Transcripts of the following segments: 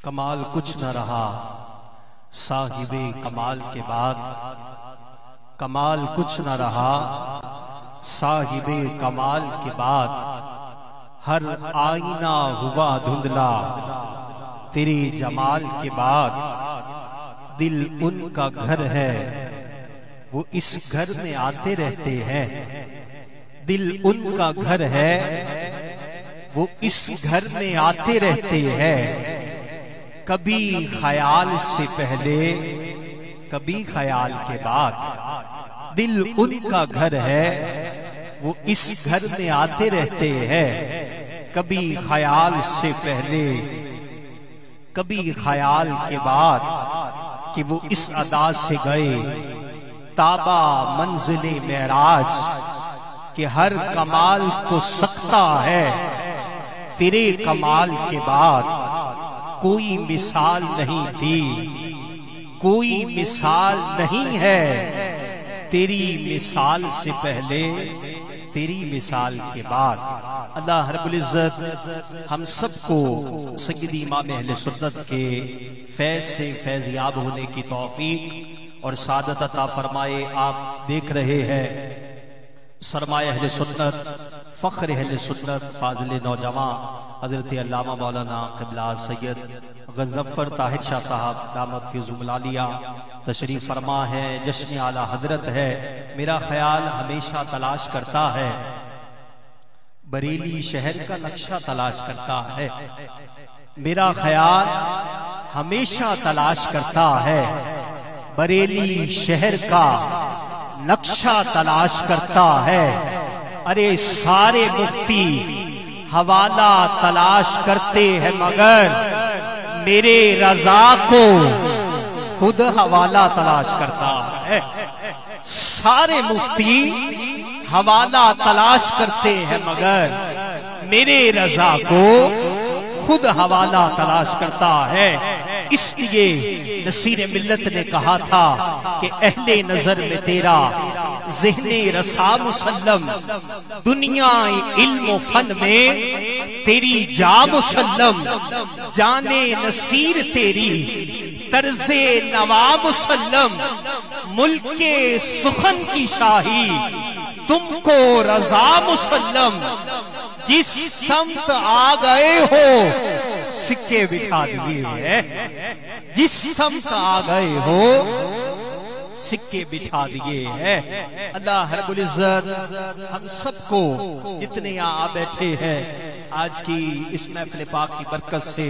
कमाल कुछ न रहा साहिबे कमाल के बाद, कमाल कुछ न रहा साहिबे कमाल के बाद। हर आईना हुआ धुंधला तेरे जमाल के बाद। दिल उनका घर है वो इस घर में आते रहते हैं। दिल उनका घर है वो इस घर में आते रहते हैं। कभी ख्याल से पहले कभी ख्याल के बाद। दिल उनका घर है वो इस घर में आते रहते हैं। कभी ख्याल से पहले कभी ख्याल के बाद कि वो इस अदा से गए ताबा मंजिले मेराज कि हर कमाल को सकता है तेरे कमाल के बाद। कोई मिसाल नहीं थी, कोई मिसाल नहीं है तेरी मिसाल से पहले तेरी मिसाल के बाद। अल्लाह रब्बुल इज्जत हम सबको सय्यद इमाम अहले सुन्नत के फैज से फैज़याब होने की तौफीक और सादत अता फरमाए। आप देख रहे हैं सरमाए अहले सुन्नत, फख्र अहले सुन्नत, फाजिल नौजवान हजरत अल्लामा मौलाना क़िबला सैयद गज़फ़र ताहिर शाह साहब दामत फ़ी आलिया तशरीफ फरमा है। जश्न आला हजरत है। मेरा ख्याल हमेशा तलाश करता है, बरेली शहर का नक्शा तलाश करता है। मेरा ख्याल हमेशा तलाश करता है, बरेली शहर का नक्शा तलाश करता है। अरे सारे मुफ्ती हवाला तलाश करते हैं मगर मेरे रजा को खुद हवाला तलाश करता है। सारे मुफ्ती हवाला तलाश करते हैं मगर मेरे रजा को खुद हवाला तलाश करता है। इसलिए नसीर मिल्लत ने कहा था कि अहले नजर में तेरा ज़हने रसा मुसल्लम, दुनिया इल्म फन में तेरी जा मुसल्लम। जाने नसीर तेरी तर्ज़े नवा मुसल्लम, मुल्क के सुखन की शाही तुमको रजा मुसल्लम। जिस समत आ गए हो सिक्के बिठा दिए हैं, जिस समत आ गए हो सिक्के बिठा दिए हैं। अल्लाह रब्बुल इज्जत हम सबको जितने यहाँ बैठे हैं आज की इस महफिल पाक की बरकत से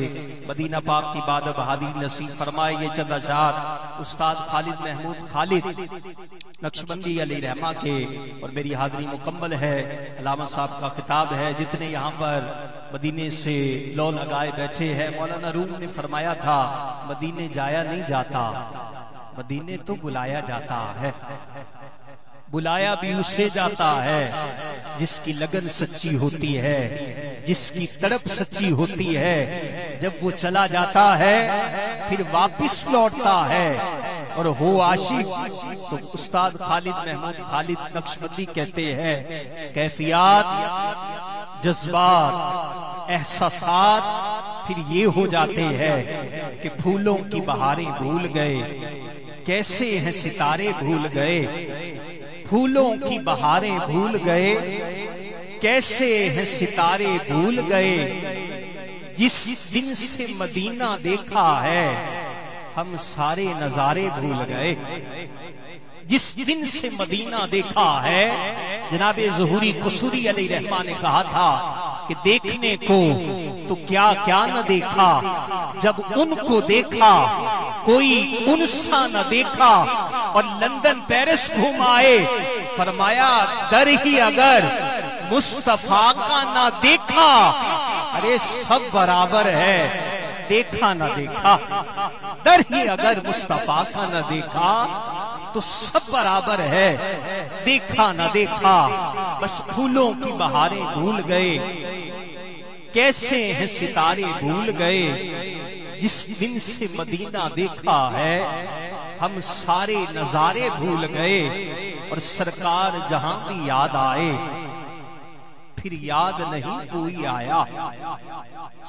मदीना पाक की बाद बहादी नसीब फरमाए। ये चंद अशार उस्ताद खालिद महमूद खालिद नक्शबंदी अली रहमा के और मेरी हाजिरी मुकम्मल है। अल्लामा साहब का खिताब है। जितने यहाँ पर मदीने से लो लगाए बैठे हैं, मौलाना रूम ने फरमाया था मदीने जाया नहीं जाता, मदीने तो बुलाया जाता है। बुलाया भी उसे जाता है जिसकी लगन सच्ची होती है, जिसकी तड़प सच्ची होती है। जब वो चला जाता है फिर वापिस लौटता है। और हो आशिक तो उस्ताद खालिद महमूद खालिद नक्शबंदी कहते हैं कैफियत, जज्बात, एहसासात फिर ये हो जाते हैं कि फूलों की बहारें भूल गए, कैसे हैं सितारे भूल गए। फूलों की बहारें भूल गए, कैसे हैं सितारे भूल गए। जिस दिन से मदीना देखा है हम सारे नजारे भूल गए। जिस दिन से मदीना देखा है जनाबे ज़ुहूरी कुसूरी अलैहि रहमा ने कहा था कि देखने को तो क्या क्या न देखा, जब उनको देखा कोई उनसा न देखा। और लंदन पेरिस घुमाए, फरमाया दर ही अगर मुस्तफा का ना देखा, अरे सब बराबर है, देखा ना देखा। दर ही अगर मुस्तफा का ना देखा तो सब बराबर है, देखा ना देखा। बस फूलों की बहारें भूल गए, कैसे हैं सितारे भूल गए। जिस दिन से मदीना देखा है हम सारे नजारे भूल गए। और सरकार जहां भी याद आए फिर याद नहीं कोई आया।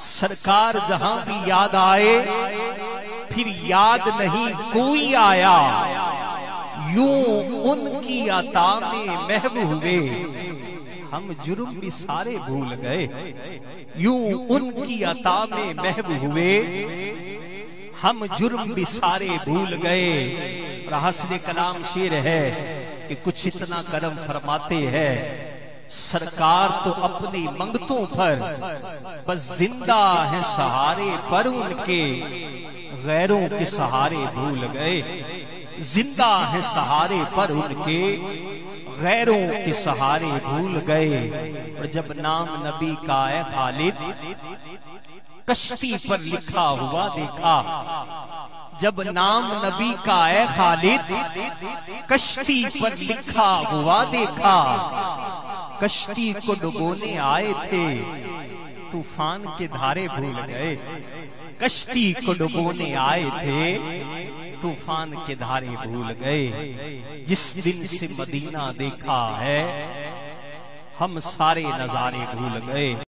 सरकार जहां भी याद आए फिर याद नहीं कोई आया। यूं उनकी अता में महव हुए हम जुर्म भी सारे भूल गए। यूं उनकी अता में महव हुए हम जुर्म भी सारे भूल गए। और हस्न कलाम शेर है कि कुछ इतना करम फरमाते हैं, सरकार तो अपनी मंगतों पर बस जिंदा है सहारे पर उनके गैरों के सहारे भूल गए। जिंदा है सहारे पर उनके गैरों के सहारे भूल गए। और जब नाम नबी का है खालिद कश्ती पर लिखा हुआ देखा। जब नाम नबी का है खालिद कश्ती पर लिखा हुआ देखा। कश्ती को डुबोने आए थे तूफान के धारे भूल गए। कश्ती को डुबोने आए थे तूफान के धारे भूल गए। जिस दिन से मदीना देखा है हम सारे नजारे भूल गए।